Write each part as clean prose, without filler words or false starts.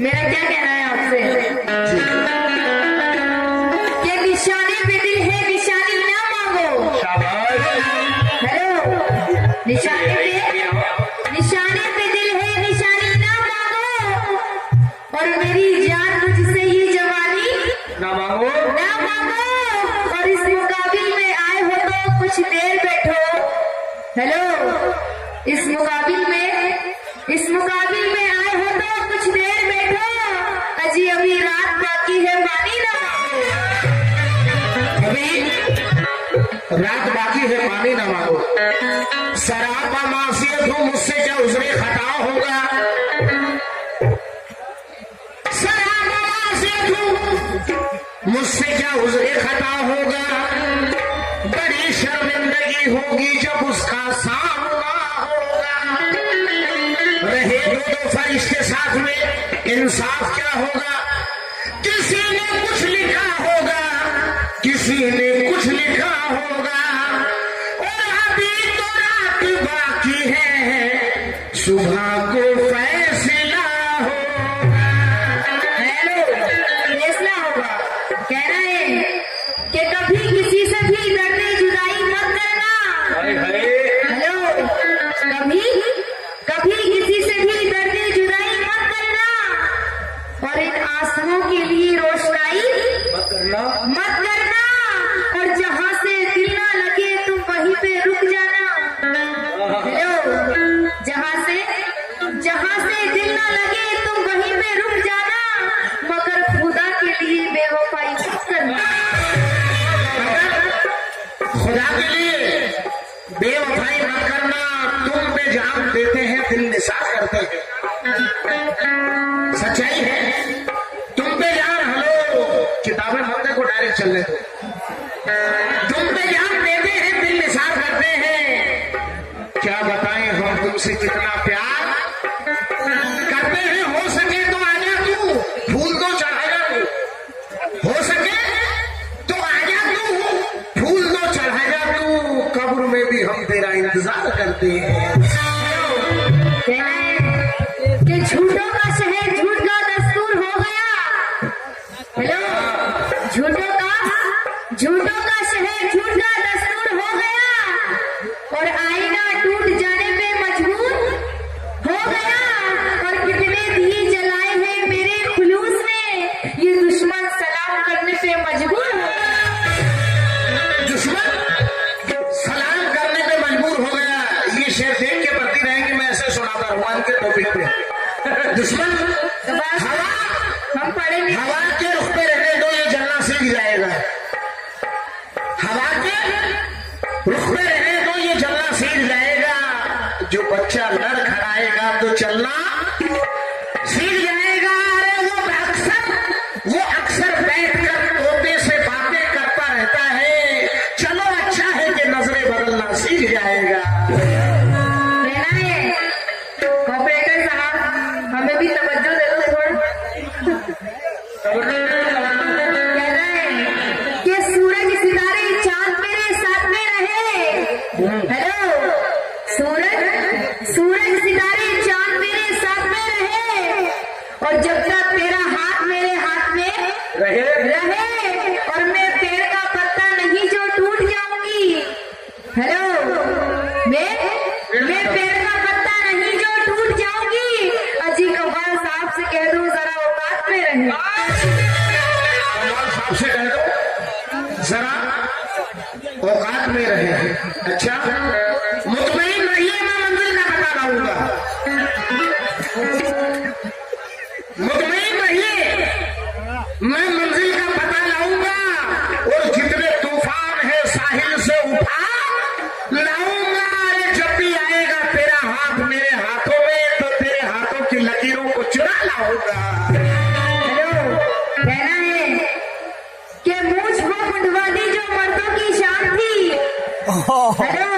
मेरा क्या कहना है आपसे कि निशाने पे दिल है, निशानी ना मांगो। हेलो, निशाने पे दिल है, निशानी ना मांगो। और मेरी जान मुझसे ये जवानी ना मांगो। और इस मुकाबिल में आए हो तो कुछ देर बैठो। हेलो, इस मुकाबिल में आए हो तो कुछ देर बैठो। अजी अभी रात बाकी है, पानी ना मांगो। अभी रात बाकी है, पानी ना मांगो। शराब माफियत हो, मुझसे क्या उजरे खता होगा। शराब माफियत हो, मुझसे क्या उजरे खता होगा। बड़ी शर्मिंदगी होगी जब उसका सामना होगा। रहे दो फरिश्ते साथ में, इंसाफ क्या होगा। किसी ने कुछ लिखा होगा, किसी ने कुछ लिखा होगा। और अभी तो रात बाकी है, सुबह को फैसला होगा। हेलो, फैसला होगा। कहना है कि कभी किसी से भी दर्द जुदाई मत करना। हेलो, कभी किसी से भी दर्द जुदाई मत करना। और इन आंसुओं के लिए रोशनाई मत करना। और जहाँ से दिल ना लगे तुम वहीं पे रुक जाना। हेलो, जहाँ से दिल ना लगे तुम वहीं पे रुक जाना। मगर खुदा के लिए बेवफाई मत करना। खुदा के लिए बेवफाई मत करना। तुम पे जान देते हैं, दिल निसार करते हैं। सच्चाई है, तुम पे जान। हेलो, किताबें मंदे को डायरेक्ट चलने दो। तुम पे जान देते हैं, दिल निसार करते हैं। क्या बताएं हम तुमसे कितना प्यार करते हैं। हो सके तो आजा तू, फूल तो चढ़ाएगा तू। हो सके तो आजा तू, फूल तो चढ़ाएगा तू। कब्र में भी हम तेरा इंतजार करते हैं। कि झूठों का शहर झूठ का दस्तूर हो गया। हेलो, झूठों का शहर झूठ का दस्तूर हो गया। और आईना टूट जाने पे मजबूर हो गया। और कितने दिए जलाए हैं मेरे खुलूस ने, ये दुश्मन सलाम करने पे मजबूर हो गया। दुश्मन सलाम करने पे मजबूर हो गया। ये शेर देख के पढ़ती रहेंगे, मैं ऐसे सुनाता भगवान के टॉपिक पे। दुश्मन हवा, हम पढ़ेंगे। हवा के रुख पे रहने दो, ये जलना सीख जाएगा। हवा के रुख पे रहने दो, ये जलना सीख जाएगा। जो बच्चा लड़ खड़ाएगा तो चलना सीख जाएगा। अरे वो अक्सर बैठकर तोते से बातें करता रहता है। चलो अच्छा है कि नजरें बदलना सीख जाएगा। कहना है ऑपरेटर साहब, हमें भी तवज्जो दे दो थोड़ा। कहना है कि सूरज सितारे चांद मेरे साथ में रहे। हेलो, सूरज सितारे चांद मेरे साथ में रहे। और जब तक तेरा हाथ मेरे हाथ में रहे और मैं पेड़ का पत्ता नहीं जो टूट जाऊंगी। हेलो, मैं पेड़ का पत्ता नहीं जो टूट जाऊंगी। अजी कमाल साहब से कह दो जरा औकात में रहे। कमाल साहब से कह दो जरा औकात में रहे। अच्छा, मुतमईन रहिए, मैं मंजिल का पता लाऊंगा। मुतमईन रहिए, मैं मंजिल का पता लाऊंगा। और जितने तूफान है साहिल से उठा लाऊंगा। अरे जब भी आएगा तेरा हाथ मेरे हाथों में, तो तेरे हाथों की लकीरों को चुरा लाऊंगा। हेलो, कहना है कि मूछ वो मुंडवा दी जो मर्दों की शान थी। हेलो,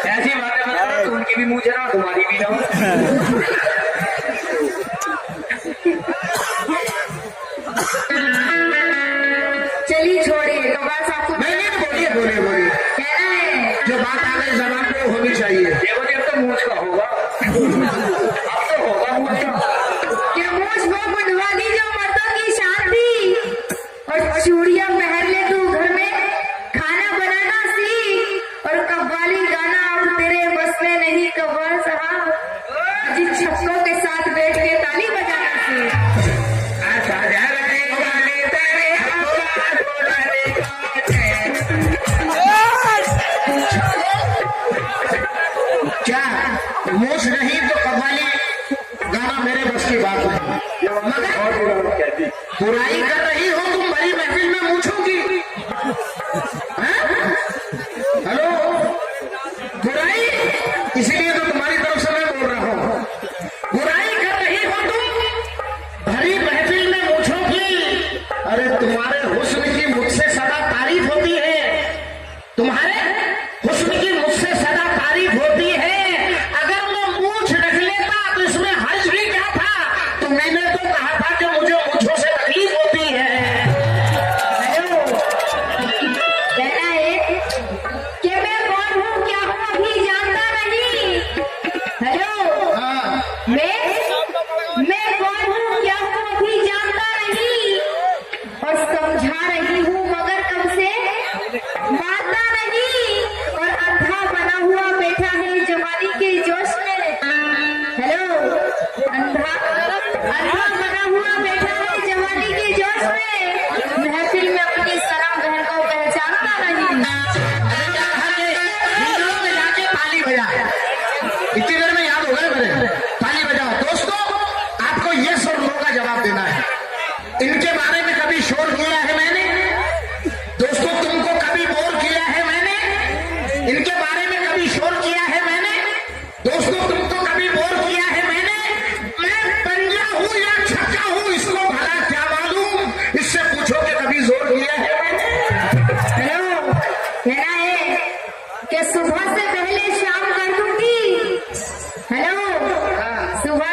ऐसी बातें बता, उनकी भी मुंह जरा, तुम्हारी भी ना। चलिए छोड़िए, तो बस आपको नहीं बोलिए। कहना है जो बात आ गई जबान पे होनी चाहिए। ये बोलिए, अब तो मूछ का होगा, अब तो होगा मूछ का। कि मूछ वो बुढ़वा दी जो मर्दों की शांति, और चूड़ियां पहन ले तू घर में, खाना बनाना सीख, और कव्वाली गाना अब तेरे बस में नहीं कव्वाल साहब, अजी छप्परों के साथ बैठ के ताली बजाना सीख। क्या मूछ नहीं तो कव्वाली गाना मेरे बस की बात नहीं, मगर बुराई कर रही हो तुम बड़ी महफिल में मूछोगी। हेलो, बुराई इसीलिए तो तुम्हारी तरफ से मैं बोल रहा हूँ, बुराई कर रही हो तुम भरी महफिल में मूछोगी। अरे तुम्हारे हुस्न की मुझसे सदा तारीफ होती है, तुम्हारे हुस्न की मुझसे सदा तारीफ होती है। अगर मैं मूछ रख लेता तो इसमें हर्ज भी क्या था, तुमने तो कहा था कि मुझे मूछों से तकलीफ होती है। हेलो, कहना है कि मैं कौन हूँ क्या हूँ अभी जानता नहीं। हेलो, हाँ, मैं कौन हूँ क्या हूँ अभी जानता नहीं, और समझा रही हूँ मगर कब से मानता नहीं, और अंधा बना हुआ बैठा है जवानी के जोश में। हेलो, अंधा बना हुआ बैठा है जवानी के जोश में, महफिल में अपनी शर्म बहन को पहचानता नहीं। हिंदुओं में जाके ताली बजा, इतनी देर में याद होगा मेरे, ताली बजाओ। दोस्तों, आपको ये सब लोगों का जवाब देना है। इनके बारे में कभी शोर किया है मैंने? दोस्तों, तुमको कभी बोर किया है मैंने? इनके बारे में कभी शोर किया है मैंने? दोस्तों, तुमको कभी बोर किया है मैंने? मैं पंजा हूं या छक्का हूं इसको भला क्या मालूम, इससे पूछो कि कभी जोर किया है मैंने? हेलो, कहना है कि सुबह से पहले शाम कर दूंगी। हेलो, सुबह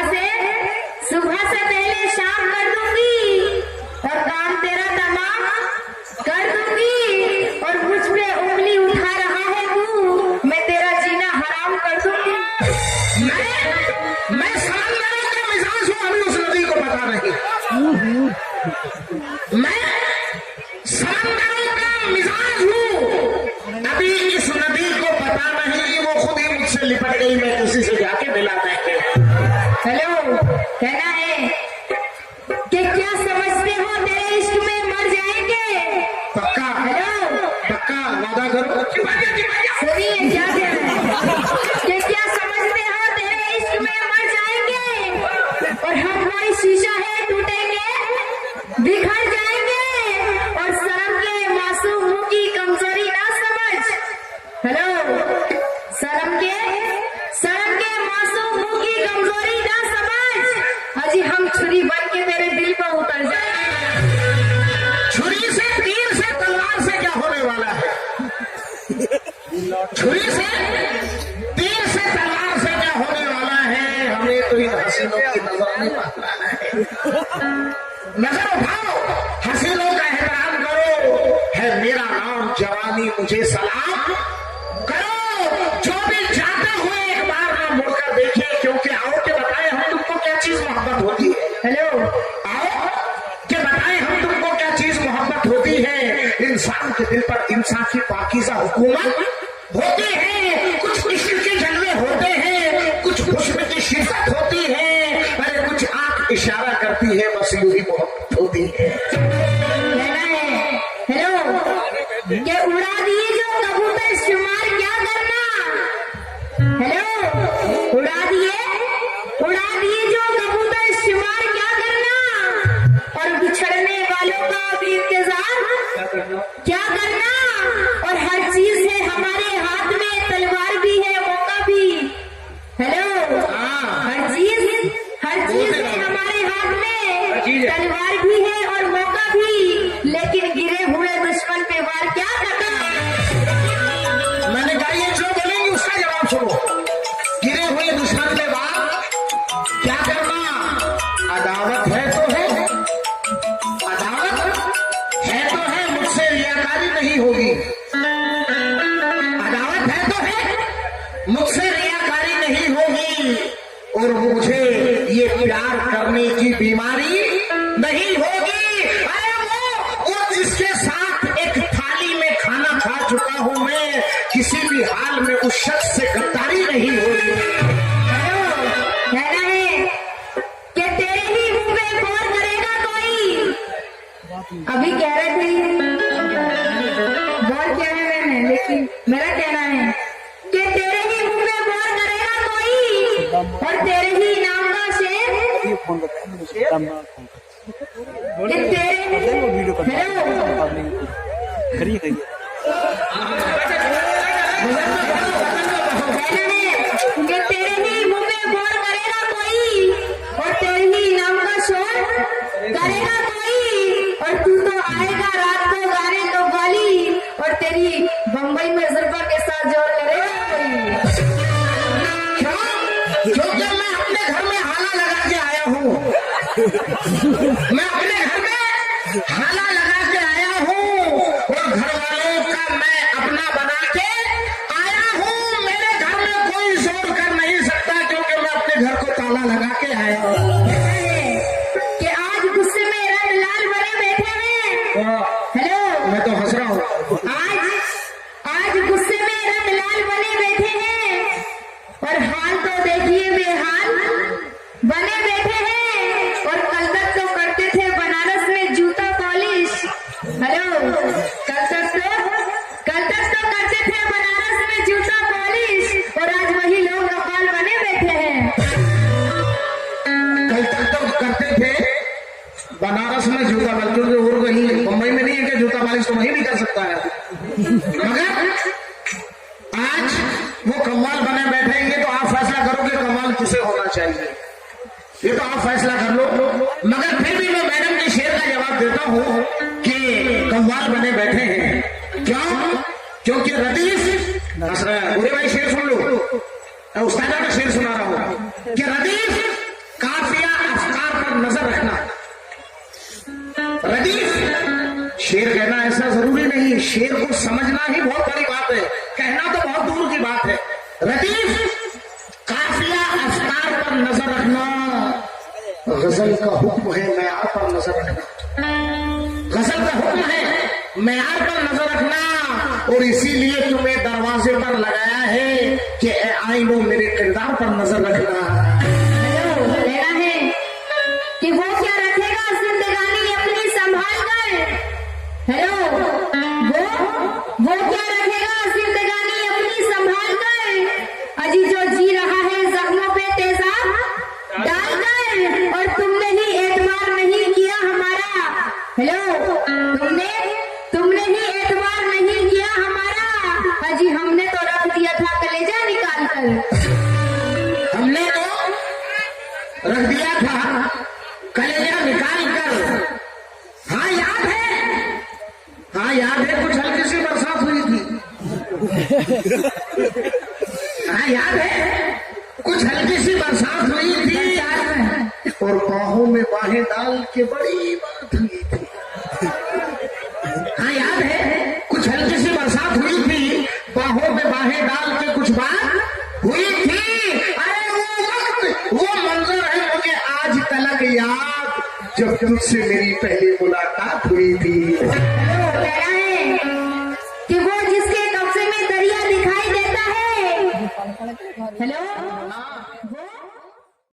से पहले शाम कर दूंगी, और काम तेरा तमाम कर दूंगी, और मुझ पे उंगली उठा रहा है तू, मैं तेरा जीना हराम कर दूंगी। मैं समंदरों का मिजाज हूं, अभी उस नदी को पता नहीं। मैं समंदरों का मिजाज हूं, अभी इस नदी को पता नहीं, वो खुद ही मुझसे लिपट गई, मैं किसी से जाके मिला नहीं। हेलो, कहना है कि क्या समझते हो तेरे इश्क में मर जाएंगे। पक्का? हेलो, पक्का वादा करो। सुनिए क्या कह रहे हैं कि क्या समझते हो तेरे इश्क में मर जाएंगे, और हम कोई शीशा है टूटेंगे बिखर जाएंगे, और शर्म के मासूम मुंह की कमजोरी ना समझ। हेलो, शर्म के मासूम मुंह की कमजोरी ना समझ, अजी हम छुरी बन के तेरे दिल पर उतर जाएंगे। छुरी से, तीर से, तलवार से क्या होने वाला है? छुरी से, तीर से, तलवार से क्या होने वाला है? हमें तो इन हसीनों की नजर नहीं पाता है। नजर उठाओ, हसीनों का एहतराम करो, है मेरा नाम जवानी, मुझे सलाम करो। जो भी जाते हुए एक बार ना मुड़कर देखे, क्योंकि आओ के बताए हम तुमको क्या चीज मोहब्बत होती है। हेलो, आओ के बताए हम तुमको क्या चीज मोहब्बत होती है। इंसान के दिल पर इंसान की पाकीज़ा हुकूमत होती है, कुछ इश्क के जलवे होते हैं, कुछ हुस्न की शिद्दत होती है, अरे कुछ आंख इशारा करती है, बस यूं ही मोहब्बत होती है। कहना है हेलो कि उड़ा दिए जो कबूतर शुमार क्या करना। हेलो, उड़ा दिए जो कबूतर शुमार क्या करना, और बिछड़ने वालों का भी इंतजार क्या करना, और हर चीज है हमारे हाथ में, तलवार भी है मौका भी। हेलो, हर चीज है हमारे हाथ में, तलवार भी है और मौका भी, लेकिन गिरे हुए दुश्मन पे वार क्या करना। मैंने कहा ये जो बोलेंगे उसका जवाब सुनो। गिरे हुए दुश्मन पे वार क्या करना? अदावत है तो है, अदावत है तो है, मुझसे रियाकारी नहीं होगी। अदावत है तो है, मुझसे रियाकारी नहीं होगी, और मुझे ये प्यार करने की बीमारी नहीं होगी। अरे वो जिसके साथ एक थाली में खाना खा चुका हूं मैं, किसी भी हाल में उस शख्स से गद्दारी नहीं होगी। कहना है कि तेरे ही मुंह पे गौर करेगा कोई। अभी कह रहे थे गौर किया है मैंने, लेकिन मेरा कहना है कि तेरे ही मुंह पे गौर करेगा कोई, और तेरे ही नाम का शेर कि तेरे हेलो कि तेरे ही मुंह पे गौर करेगा कोई, और तेरे ही नाम का शोर करेगा कोई, और तू तो आएगा रात को गाने तो गाली, और तेरी बम्बई में जुल्फा के साथ जोर करेगा कोई। क्योंकि मैं अपने घर में हाला लगा के आया हूँ। मैं अपने घर में हाला लगा के आया हूँ, और घर वालों का मैं अपना बना के आया हूँ। मेरे घर में कोई शोर कर नहीं सकता, क्योंकि मैं अपने घर को ताला लगा के आया हूँ। कि आज गुस्से में रंग लाल बने बैठे हैं। हेलो, मैं तो हंस रहा हूँ। आज गुस्से में रंग लाल बने बैठे हैं, और हाल तो देखिए बेहाल बने बैठे हैं, और कल तक तो करते थे बनारस में जूता पॉलिश। हेलो, कल तक तो करते थे बनारस में जूता पॉलिश, और आज वही लोग रफाल बने बैठे हैं। कल तक तो करते थे बनारस में जूता, बल्कि और वही मुंबई में नहीं है कि जूता मालिश तो वहीं भी कर सकता है, मगर आज वो कव्वाल बने बैठेंगे। तो आप फैसला करो कि कव्वाल किसे होना चाहिए, ये तो आप फैसला कर लो। मगर फिर भी मैं मैडम के शेर का जवाब देता हूँ कि कव्वाल बने बैठे हैं। क्यों? क्योंकि रदीफ बुरे भाई शेर सुन लो, मैं उस्तादा का शेर सुना रहा हूँ कि रदीफ काफिया अफकार पर नजर रखना। रदीफ शेर कहना ऐसा जरूरी नहीं, शेर को समझना ही बहुत बड़ी बात है, कहना तो बहुत दूर की बात है। रदीफ काफिया अफकार पर नजर रखना, गजल का हुक्म है मैयार पर नजर रखना। गजल का हुक्म है मैयार पर नजर रखना, और इसीलिए तुम्हें दरवाजे पर लगाया है कि आईनो मेरे किरदार पर नजर रखना। कहना है कि वो क्या रखेगा जिंदगानी अपनी संभाल कर। हेलो, वो क्या रखेगा जिंदगानी अपनी संभाल कर, अजी जो जी रहा है जख्मों पे तेजाब डालकर, और तुमने ही एतबार नहीं किया हमारा। हेलो, तुमने ही एतबार नहीं किया हमारा, अजी हमने तो रख दिया था कलेजा निकाल कर। हमने तो रख दिया था कलेजा निकाल कर। हाँ याद है, हाँ याद है, कुछ हल्की सी बरसात हुई थी। हाँ याद है, कुछ हल्की सी बरसात हुई थी, और बाहों में बाहें डाल के बड़ी बात हुई थी। हाँ याद है, कुछ हल्की सी बरसात हुई थी, बाहों में बाहें डाल के कुछ बात हुई थी। अरे वो वक्त, वो मंजर है मुझे आज तलक याद, जब तुझसे मेरी पहली मुलाकात हुई थी। कहना है कि वो जिसके कब्जे में दरिया दिखाई देता है। हेलो,